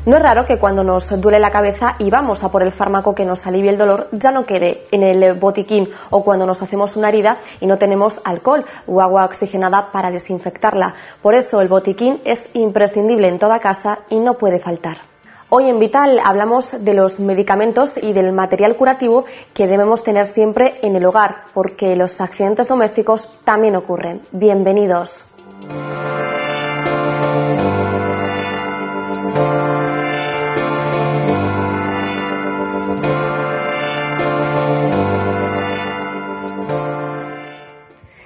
No es raro que cuando nos duele la cabeza y vamos a por el fármaco que nos alivie el dolor, ya no quede en el botiquín, o cuando nos hacemos una herida y no tenemos alcohol o agua oxigenada para desinfectarla. Por eso el botiquín es imprescindible en toda casa y no puede faltar. Hoy en Vital hablamos de los medicamentos y del material curativo que debemos tener siempre en el hogar, porque los accidentes domésticos también ocurren. Bienvenidos.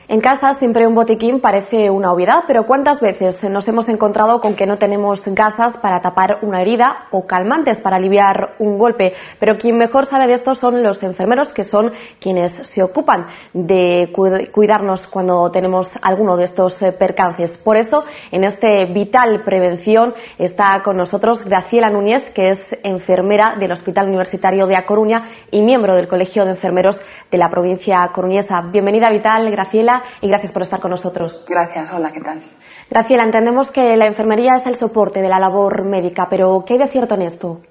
En casa siempre un botiquín parece una obviedad, pero ¿cuántas veces nos hemos encontrado con que no tenemos gasas para tapar una herida o calmantes para aliviar un golpe? Pero quien mejor sabe de esto son los enfermeros, que son quienes se ocupan de cuidarnos cuando tenemos alguno de estos percances. Por eso, en este Vital Prevención está con nosotros Graciela Núñez, que es enfermera del Hospital Universitario de A Coruña y miembro del Colegio de Enfermeros de la provincia coruñesa. Bienvenida a Vital, Graciela, y gracias por estar con nosotros. Gracias, hola, ¿qué tal? Graciela, entendemos que la enfermería es el soporte de la labor médica, pero ¿qué hay de cierto en esto?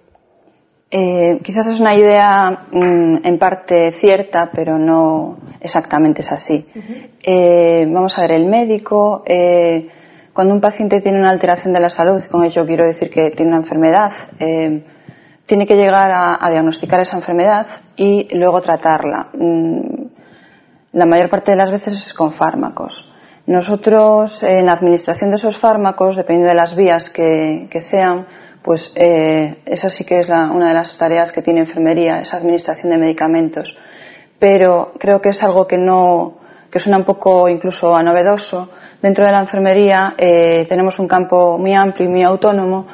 Quizás es una idea en parte cierta, pero no exactamente es así. Vamos a ver, el médico, cuando un paciente tiene una alteración de la salud, con ello quiero decir que tiene una enfermedad, tiene que llegar a diagnosticar esa enfermedad y luego tratarla. La mayor parte de las veces es con fármacos. Nosotros, en la administración de esos fármacos, dependiendo de las vías que sean, pues esa sí que es una de las tareas que tiene enfermería, esa administración de medicamentos. Pero creo que es algo que suena un poco incluso a novedoso. Dentro de la enfermería tenemos un campo muy amplio y muy autónomo,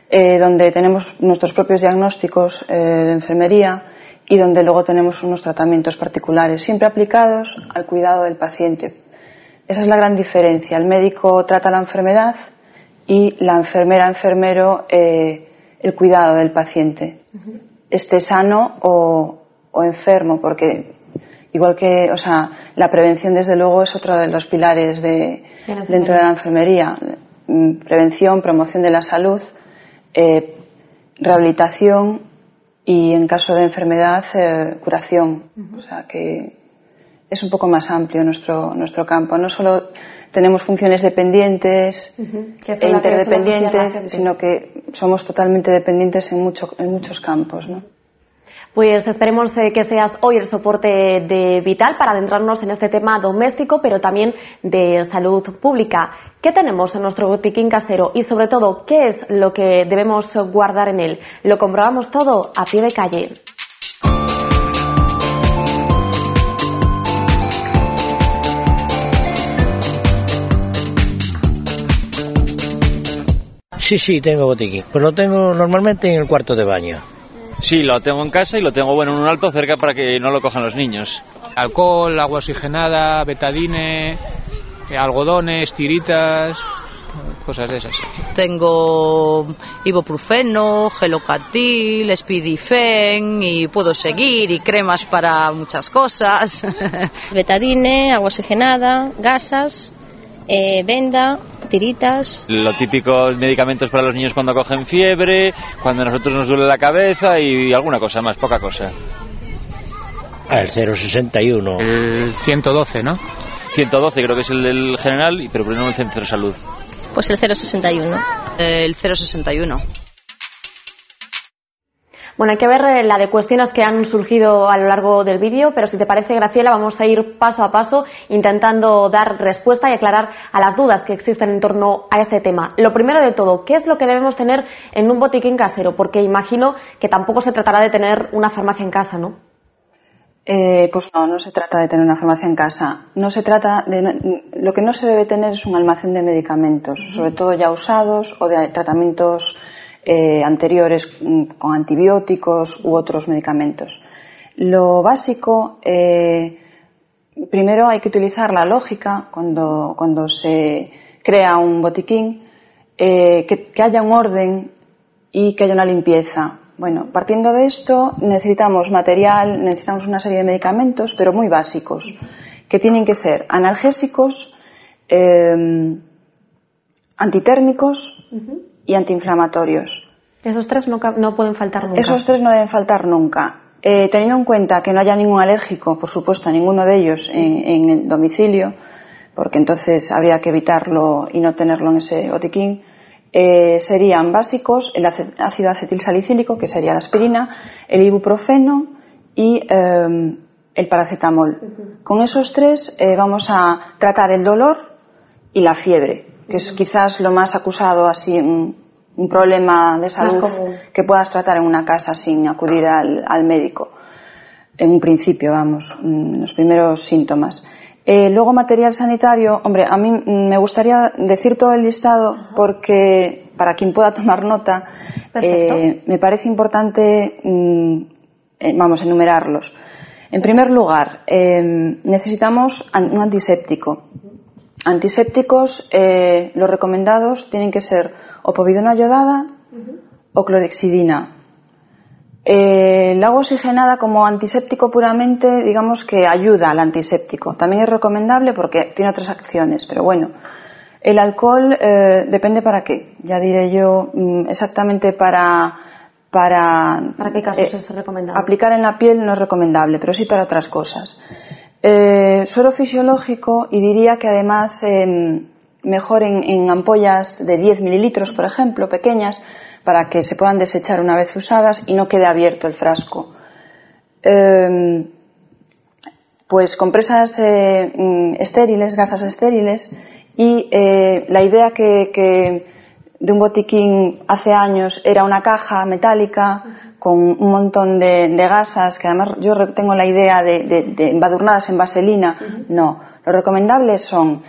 donde tenemos nuestros propios diagnósticos de enfermería, y donde luego tenemos unos tratamientos particulares, siempre aplicados al cuidado del paciente. Esa es la gran diferencia. El médico trata la enfermedad y la enfermero el cuidado del paciente. Esté sano o enfermo, porque igual que, la prevención desde luego es otro de los pilares dentro de la enfermería. Prevención, promoción de la salud, rehabilitación, y en caso de enfermedad, curación. O sea que es un poco más amplio nuestro campo. No solo tenemos funciones dependientes e interdependientes, sino que somos totalmente dependientes en muchos campos, ¿no? Pues esperemos que seas hoy el soporte de Vital para adentrarnos en este tema doméstico, pero también de salud pública. ¿Qué tenemos en nuestro botiquín casero? Y sobre todo, ¿qué es lo que debemos guardar en él? Lo comprobamos todo a pie de calle. Sí, tengo botiquín. Pues lo tengo normalmente en el cuarto de baño. Sí, lo tengo en casa y lo tengo en un alto cerca para que no lo cojan los niños. Alcohol, agua oxigenada, betadine, algodones, tiritas, cosas de esas. Tengo ibuprofeno, gelocatil, Spidifen y puedo seguir, y cremas para muchas cosas. Betadine, agua oxigenada, gasas, venda, tiritas. Los típicos medicamentos para los niños cuando cogen fiebre, cuando a nosotros nos duele la cabeza y alguna cosa más, poca cosa. El 061. El 112, ¿no? 112 creo que es el del general, pero primero el centro de salud. Pues el 061. El 061. Bueno, hay que ver la de cuestiones que han surgido a lo largo del vídeo, pero si te parece, Graciela, vamos a ir paso a paso intentando dar respuesta y aclarar a las dudas que existen en torno a este tema. Lo primero de todo, ¿qué es lo que debemos tener en un botiquín casero? Porque imagino que tampoco se tratará de tener una farmacia en casa, ¿no? Pues no se trata de tener una farmacia en casa. Lo que no se debe tener es un almacén de medicamentos, sobre todo ya usados o de tratamientos anteriores con antibióticos u otros medicamentos. Lo básico, primero hay que utilizar la lógica cuando se crea un botiquín, que haya un orden y que haya una limpieza. Bueno, partiendo de esto necesitamos material, necesitamos una serie de medicamentos, pero muy básicos, que tienen que ser analgésicos, antitérmicos y antiinflamatorios. Esos 3 no pueden faltar nunca. Esos 3 no deben faltar nunca. Teniendo en cuenta que no haya ningún alérgico, por supuesto, a ninguno de ellos en el domicilio, porque entonces habría que evitarlo y no tenerlo en ese botiquín, serían básicos el ácido acetilsalicílico, que sería la aspirina, el ibuprofeno y el paracetamol. Con esos 3 vamos a tratar el dolor y la fiebre, que es quizás lo más acusado, así un problema de salud que puedas tratar en una casa sin acudir al médico. En un principio, vamos, los primeros síntomas. Luego, material sanitario. Hombre, a mí me gustaría decir todo el listado porque, para quien pueda tomar nota, me parece importante, enumerarlos. En primer lugar, necesitamos un antiséptico. Antisépticos, los recomendados tienen que ser o povidona iodada o clorexidina. El agua oxigenada como antiséptico puramente, digamos que ayuda al antiséptico. También es recomendable porque tiene otras acciones, pero bueno. El alcohol depende para qué. Ya diré yo exactamente para qué casos es recomendable. Aplicar en la piel no es recomendable, pero sí para otras cosas. Suero fisiológico, y diría que además mejor en ampollas de 10 mililitros, por ejemplo, pequeñas, para que se puedan desechar una vez usadas y no quede abierto el frasco. Pues compresas estériles, gasas estériles, y la idea que de un botiquín hace años era una caja metálica con un montón de gasas, que además yo tengo la idea de embadurnadas en vaselina. No, lo recomendable son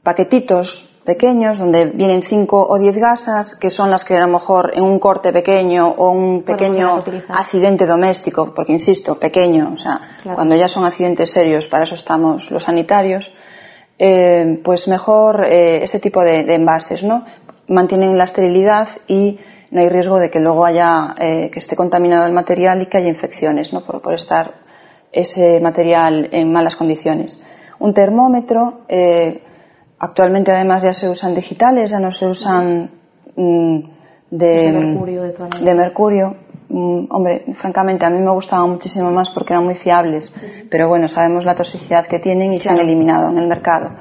paquetitos pequeños donde vienen 5 o 10 gasas, que son las que a lo mejor en un corte pequeño o un pequeño accidente doméstico, porque insisto, pequeño, o sea, claro, cuando ya son accidentes serios, para eso estamos los sanitarios, pues mejor este tipo de envases, ¿no? Mantienen la esterilidad y no hay riesgo de que luego haya que esté contaminado el material y que haya infecciones, ¿no? Por estar ese material en malas condiciones. Un termómetro. Actualmente además ya se usan digitales, ya no se usan de mercurio. Hombre, francamente a mí me gustaban muchísimo más porque eran muy fiables, pero bueno, sabemos la toxicidad que tienen y se han eliminado en el mercado.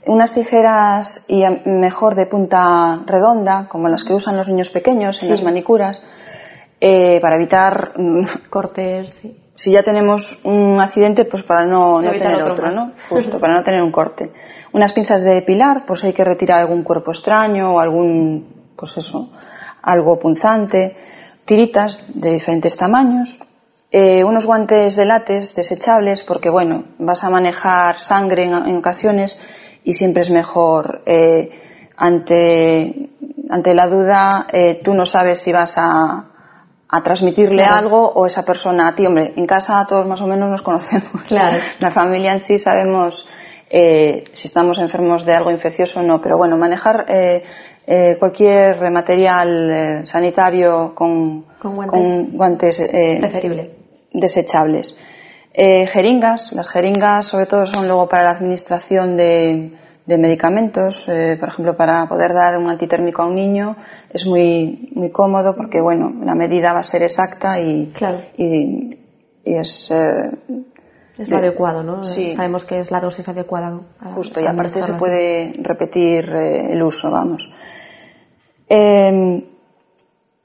Unas tijeras, y mejor de punta redonda, como las que usan los niños pequeños en las manicuras, para evitar cortes. Sí. Si ya tenemos un accidente, pues para no tener otro, ¿no? Justo, para no tener un corte. Unas pinzas de depilar, por si hay que retirar algún cuerpo extraño o algún, pues eso, algo punzante. Tiritas de diferentes tamaños. Unos guantes de látex desechables, porque bueno, vas a manejar sangre en ocasiones y siempre es mejor, ante la duda, tú no sabes si vas a transmitirle algo o esa persona a ti. Hombre, en casa todos más o menos nos conocemos. Claro. La familia en sí sabemos si estamos enfermos de algo infeccioso o no, pero bueno, manejar cualquier material sanitario con guantes preferible. Desechables. Jeringas. Las jeringas sobre todo son luego para la administración de medicamentos, por ejemplo, para poder dar un antitérmico a un niño es muy muy cómodo porque bueno, la medida va a ser exacta y claro, y es lo adecuado, ¿no? Sí. Sabemos que es la dosis adecuada. Justo, y aparte se puede repetir el uso, vamos.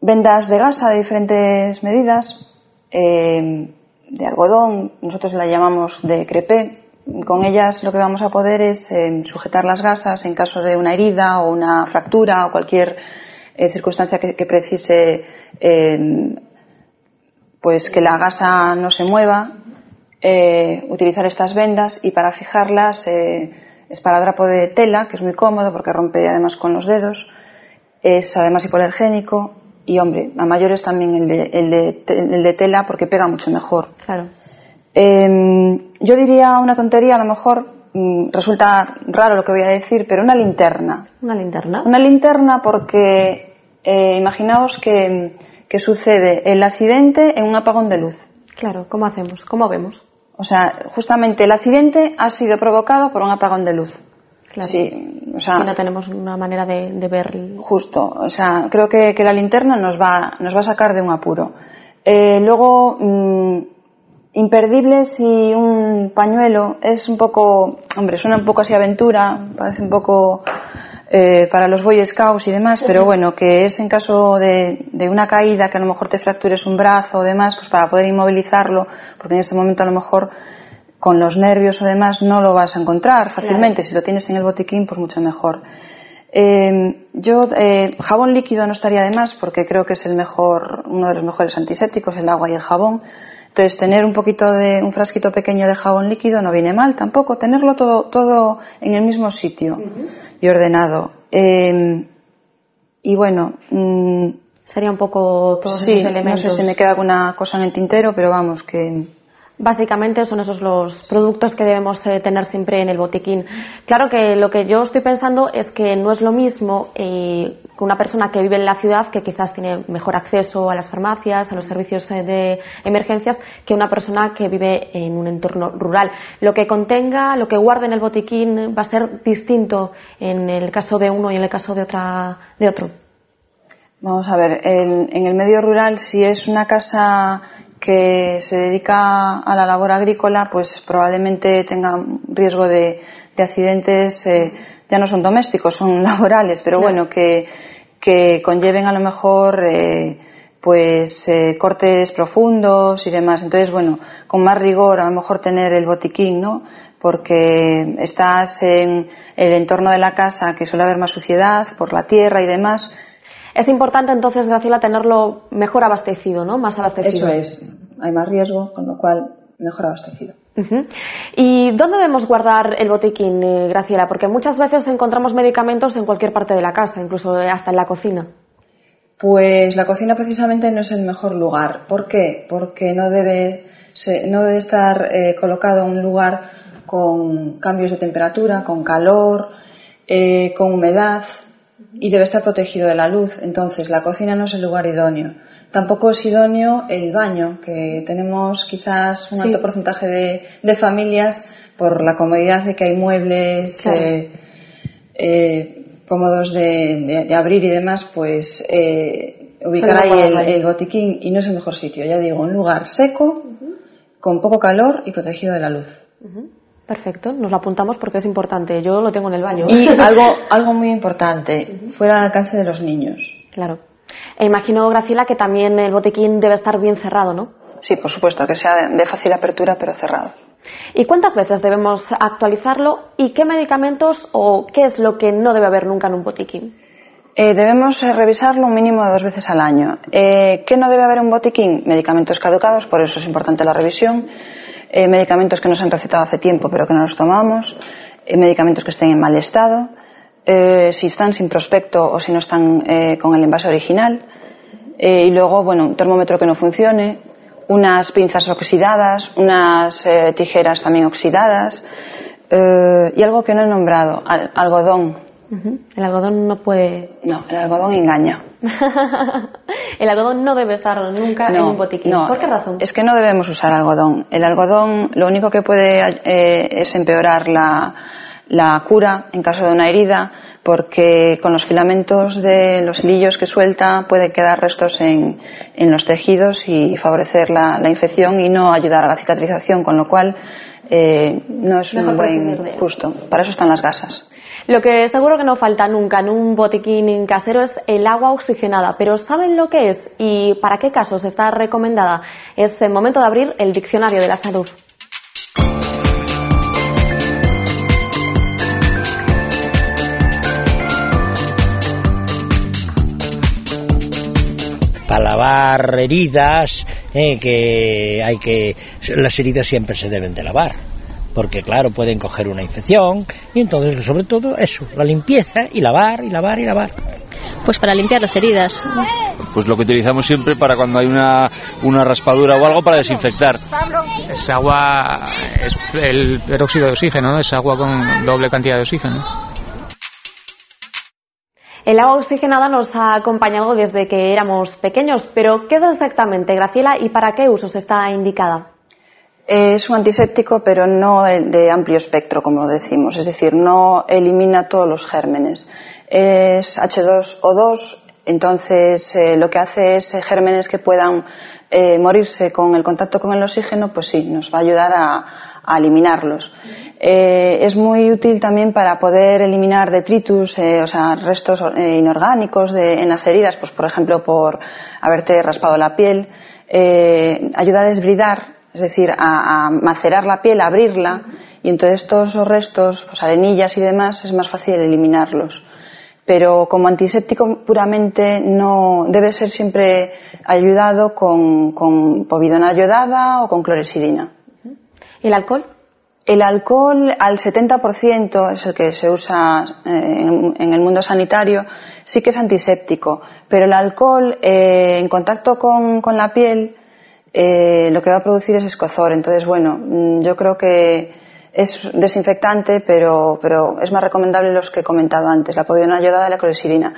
Vendas de gasa de diferentes medidas, de algodón, nosotros la llamamos de crepé. Con ellas lo que vamos a poder es sujetar las gasas en caso de una herida o una fractura o cualquier circunstancia que precise pues que la gasa no se mueva. Utilizar estas vendas, y para fijarlas esparadrapo de tela, que es muy cómodo porque rompe además con los dedos, es además hipoalergénico, y hombre, a mayores también el de tela porque pega mucho mejor. Claro. Yo diría una tontería, a lo mejor resulta raro lo que voy a decir, pero una linterna. ¿Una linterna? Una linterna porque imaginaos que sucede el accidente en un apagón de luz. Claro, ¿cómo hacemos? ¿Cómo vemos? O sea, justamente el accidente ha sido provocado por un apagón de luz. Claro. Sí, o sea, si no tenemos una manera de ver. Justo, o sea, creo que la linterna nos va a sacar de un apuro. Luego, imperdible si un pañuelo es un poco, hombre, suena un poco así aventura, parece un poco para los Boy Scouts y demás, pero bueno, que es en caso de una caída, que a lo mejor te fractures un brazo o demás, pues para poder inmovilizarlo, porque en ese momento a lo mejor con los nervios o demás no lo vas a encontrar fácilmente. Claro. Si lo tienes en el botiquín, pues mucho mejor. Jabón líquido no estaría de más, porque creo que es uno de los mejores antisépticos, el agua y el jabón. Entonces, tener un frasquito pequeño de jabón líquido no viene mal tampoco. Tenerlo todo en el mismo sitio y ordenado. Y bueno, sería un poco todos esos elementos. No sé si me queda alguna cosa en el tintero, pero vamos, que básicamente son esos los productos que debemos tener siempre en el botiquín. Claro que lo que yo estoy pensando es que no es lo mismo que una persona que vive en la ciudad, que quizás tiene mejor acceso a las farmacias, a los servicios de emergencias, que una persona que vive en un entorno rural. Lo que contenga, lo que guarde en el botiquín va a ser distinto en el caso de uno y en el caso de otro. Vamos a ver, en el medio rural, si es una casa que se dedica a la labor agrícola, pues probablemente tenga riesgo de accidentes, ya no son domésticos, son laborales, pero claro. Bueno, que conlleven a lo mejor cortes profundos y demás. Entonces, bueno, con más rigor a lo mejor tener el botiquín, ¿no? Porque estás en el entorno de la casa, que suele haber más suciedad por la tierra y demás. Es importante entonces, Graciela, tenerlo mejor abastecido, ¿no? Más abastecido. Eso es. Hay más riesgo, con lo cual mejor abastecido. Uh-huh. ¿Y dónde debemos guardar el botiquín, Graciela? Porque muchas veces encontramos medicamentos en cualquier parte de la casa, incluso hasta en la cocina. Pues la cocina precisamente no es el mejor lugar. ¿Por qué? Porque no debe estar colocado en un lugar con cambios de temperatura, con calor, con humedad, y debe estar protegido de la luz. Entonces la cocina no es el lugar idóneo. Tampoco es idóneo el baño, que tenemos quizás un alto porcentaje de familias, por la comodidad de que hay muebles, claro. Cómodos de abrir y demás, pues ubicar ahí el botiquín, y no es el mejor sitio. Ya digo, un lugar seco, con poco calor y protegido de la luz. Perfecto, nos lo apuntamos porque es importante. Yo lo tengo en el baño. Y algo muy importante, fuera del alcance de los niños. Claro. E imagino, Graciela, que también el botiquín debe estar bien cerrado, ¿no? Sí, por supuesto, que sea de fácil apertura, pero cerrado. ¿Y cuántas veces debemos actualizarlo? ¿Y qué medicamentos o qué es lo que no debe haber nunca en un botiquín? Debemos revisarlo un mínimo de 2 veces al año. ¿Qué no debe haber en un botiquín? Medicamentos caducados, por eso es importante la revisión. Medicamentos que nos han recetado hace tiempo pero que no los tomamos. Medicamentos que estén en mal estado. Si están sin prospecto o si no están con el envase original. Y luego, bueno, un termómetro que no funcione, unas pinzas oxidadas, unas tijeras también oxidadas, y algo que no he nombrado, algodón. El algodón no puede... No, el algodón engaña. El algodón no debe estar nunca en un botiquín. No, ¿por qué razón? Es que no debemos usar algodón. El algodón lo único que puede es empeorar la cura en caso de una herida, porque con los filamentos de los hilillos que suelta puede quedar restos en los tejidos y favorecer la infección y no ayudar a la cicatrización, con lo cual no es un buen... Justo, para eso están las gasas. Lo que seguro que no falta nunca en un botiquín casero es el agua oxigenada, pero ¿saben lo que es y para qué casos está recomendada? Es el momento de abrir el diccionario de la salud. Para lavar heridas, las heridas siempre se deben de lavar, porque claro, pueden coger una infección, y entonces sobre todo eso, la limpieza y lavar. Pues para limpiar las heridas. Pues lo que utilizamos siempre para cuando hay una raspadura o algo, para desinfectar. Es agua, es el peróxido de oxígeno, ¿no? Es agua con doble cantidad de oxígeno. El agua oxigenada nos ha acompañado desde que éramos pequeños, pero ¿qué es exactamente, Graciela, y para qué usos está indicada? Es un antiséptico, pero no de amplio espectro, como decimos. Es decir, no elimina todos los gérmenes. Es H2O2, entonces lo que hace es gérmenes que puedan morirse con el contacto con el oxígeno, pues sí, nos va a ayudar a eliminarlos. Es muy útil también para poder eliminar detritus, o sea, restos inorgánicos en las heridas, pues por ejemplo por haberte raspado la piel. Ayuda a desbridar, es decir, a macerar la piel, a abrirla, y entonces todos esos restos, pues arenillas y demás, es más fácil eliminarlos. Pero como antiséptico puramente no debe ser siempre ayudado con povidona iodada o con clorexidina. ¿Y el alcohol? El alcohol al 70% es el que se usa en el mundo sanitario, sí que es antiséptico, pero el alcohol en contacto con la piel lo que va a producir es escozor. Entonces, bueno, yo creo que es desinfectante, pero es más recomendable los que he comentado antes, la povidona iodada y la clorexidina.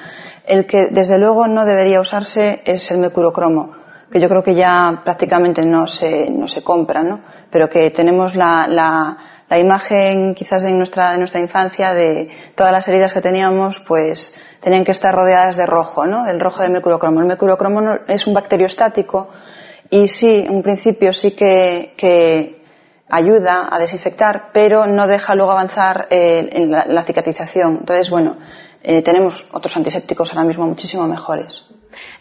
El que desde luego no debería usarse es el mercurocromo, que yo creo que ya prácticamente no se compra, ¿no? Pero que tenemos la imagen quizás de nuestra infancia de todas las heridas que teníamos, pues tenían que estar rodeadas de rojo, ¿no? Del rojo del mercurocromo. El mercurocromo es un bacteriostático y sí, en principio sí que ayuda a desinfectar, pero no deja luego avanzar en la cicatrización. Entonces, bueno, tenemos otros antisépticos ahora mismo muchísimo mejores.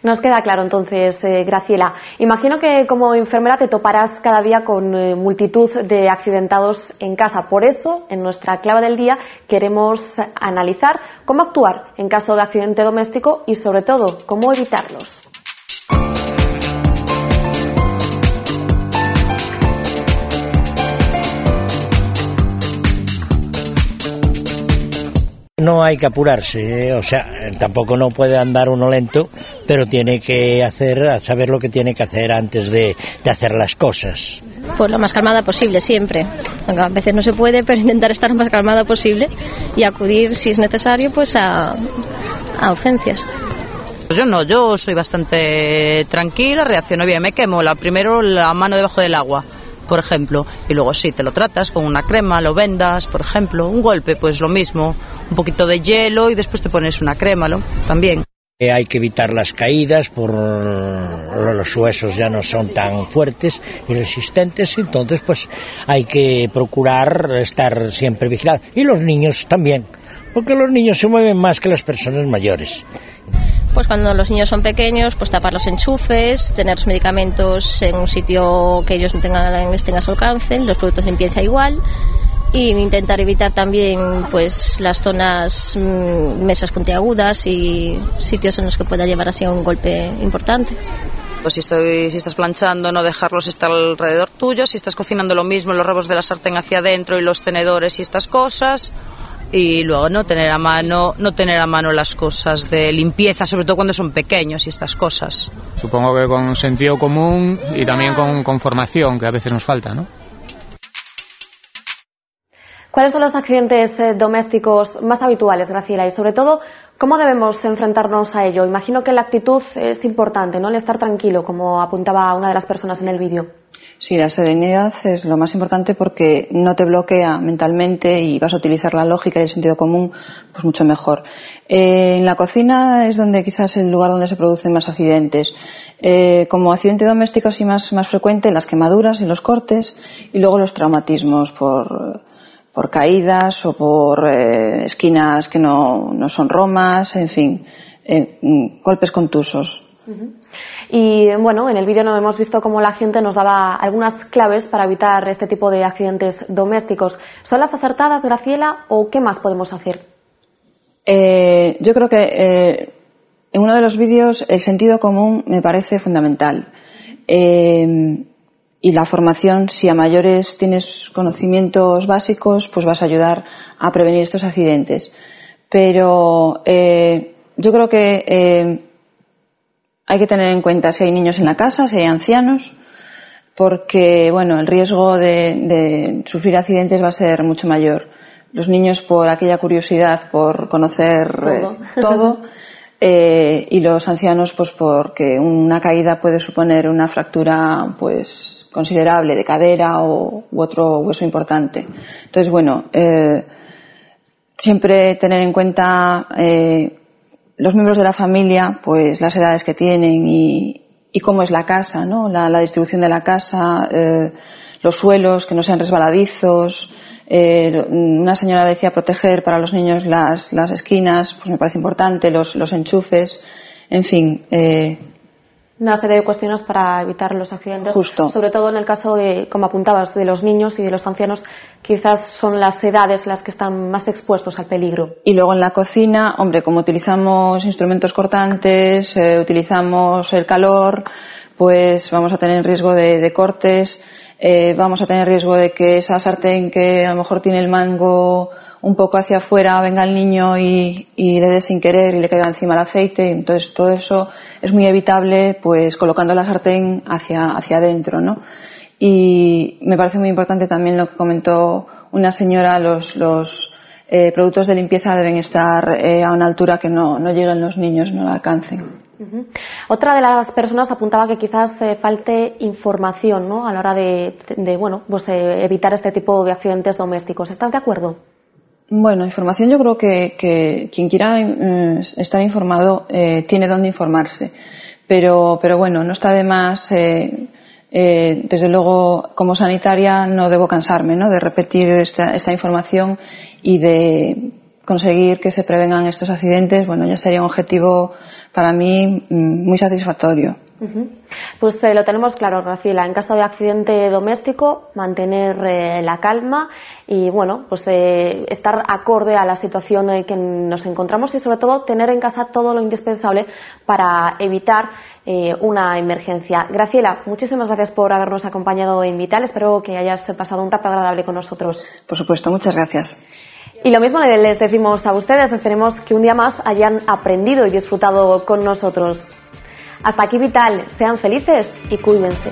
Nos queda claro entonces, Graciela. Imagino que como enfermera te toparás cada día con multitud de accidentados en casa. Por eso, en nuestra clave del día, queremos analizar cómo actuar en caso de accidente doméstico y, sobre todo, cómo evitarlos. No hay que apurarse, o sea, tampoco no puede andar uno lento, pero tiene que saber lo que tiene que hacer antes de hacer las cosas. Pues lo más calmada posible, siempre. Aunque a veces no se puede, pero intentar estar lo más calmada posible y acudir, si es necesario, pues a urgencias. Yo soy bastante tranquila, reacciono bien, me quemo primero la mano debajo del agua, por ejemplo, y luego sí, te lo tratas con una crema, lo vendas, por ejemplo, un golpe, pues lo mismo, un poquito de hielo y después te pones una crema, ¿no? También. Hay que evitar las caídas, los huesos ya no son tan fuertes y resistentes, entonces pues hay que procurar estar siempre vigilados. Y los niños también, porque los niños se mueven más que las personas mayores. Pues cuando los niños son pequeños, pues tapar los enchufes, tener los medicamentos en un sitio que ellos estén a su alcance, los productos de limpieza igual, y intentar evitar también pues las zonas, mesas puntiagudas y sitios en los que pueda llevar así a un golpe importante. Pues si estás planchando, no dejarlos estar alrededor tuyo, si estás cocinando lo mismo, los rebos de la sartén hacia adentro y los tenedores y estas cosas. Y luego no tener a mano las cosas de limpieza, sobre todo cuando son pequeños y estas cosas. Supongo que con sentido común y también con formación, que a veces nos falta, ¿no? ¿Cuáles son los accidentes domésticos más habituales, Graciela? Y sobre todo, ¿cómo debemos enfrentarnos a ello? Imagino que la actitud es importante, ¿no? El estar tranquilo, como apuntaba una de las personas en el vídeo. Sí, la serenidad es lo más importante porque no te bloquea mentalmente y vas a utilizar la lógica y el sentido común pues mucho mejor. En la cocina es donde quizás el lugar donde se producen más accidentes. Como accidente doméstico así más frecuente, las quemaduras y los cortes, y luego los traumatismos por caídas o por esquinas que no son romas, en fin, golpes contusos. Uh-huh. Y bueno, en el vídeo no hemos visto cómo la gente nos daba algunas claves para evitar este tipo de accidentes domésticos. ¿Son las acertadas, Graciela, o qué más podemos hacer? Yo creo que en uno de los vídeos el sentido común me parece fundamental. Y la formación, si a mayores tienes conocimientos básicos, pues vas a ayudar a prevenir estos accidentes. Pero yo creo que hay que tener en cuenta si hay niños en la casa, si hay ancianos, porque bueno, el riesgo de sufrir accidentes va a ser mucho mayor. Los niños, por aquella curiosidad por conocer todo y los ancianos pues porque una caída puede suponer una fractura pues considerable de cadera u otro hueso importante. Entonces, bueno, siempre tener en cuenta los miembros de la familia, pues las edades que tienen y cómo es la casa, ¿no? La distribución de la casa, los suelos que no sean resbaladizos. Una señora decía proteger para los niños las esquinas, pues me parece importante, los enchufes, en fin. Una serie de cuestiones para evitar los accidentes. Justo. Sobre todo en el caso de, como apuntabas, de los niños y de los ancianos, quizás son las edades las que están más expuestos al peligro. Y luego en la cocina, hombre, como utilizamos instrumentos cortantes, utilizamos el calor, pues vamos a tener riesgo de cortes. Vamos a tener riesgo de que esa sartén que a lo mejor tiene el mango un poco hacia afuera venga el niño y le dé sin querer y le caiga encima el aceite. Entonces todo eso es muy evitable pues colocando la sartén hacia adentro, ¿no? Y me parece muy importante también lo que comentó una señora, los productos de limpieza deben estar a una altura que no lleguen los niños, no la alcancen. Otra de las personas apuntaba que quizás falte información, ¿no? A la hora de evitar este tipo de accidentes domésticos. ¿Estás de acuerdo? Bueno, información yo creo que quien quiera estar informado tiene dónde informarse. Pero bueno, no está de más. Desde luego, como sanitaria no debo cansarme, ¿no? De repetir esta información y de conseguir que se prevengan estos accidentes. Bueno, ya sería un objetivo para mí muy satisfactorio. Pues lo tenemos claro, Graciela. En caso de accidente doméstico, mantener la calma y bueno, pues estar acorde a la situación en que nos encontramos y sobre todo tener en casa todo lo indispensable para evitar una emergencia. Graciela, muchísimas gracias por habernos acompañado en Vital. Espero que hayas pasado un rato agradable con nosotros. Por supuesto, muchas gracias. Y lo mismo les decimos a ustedes, esperemos que un día más hayan aprendido y disfrutado con nosotros. Hasta aquí Vital, sean felices y cuídense.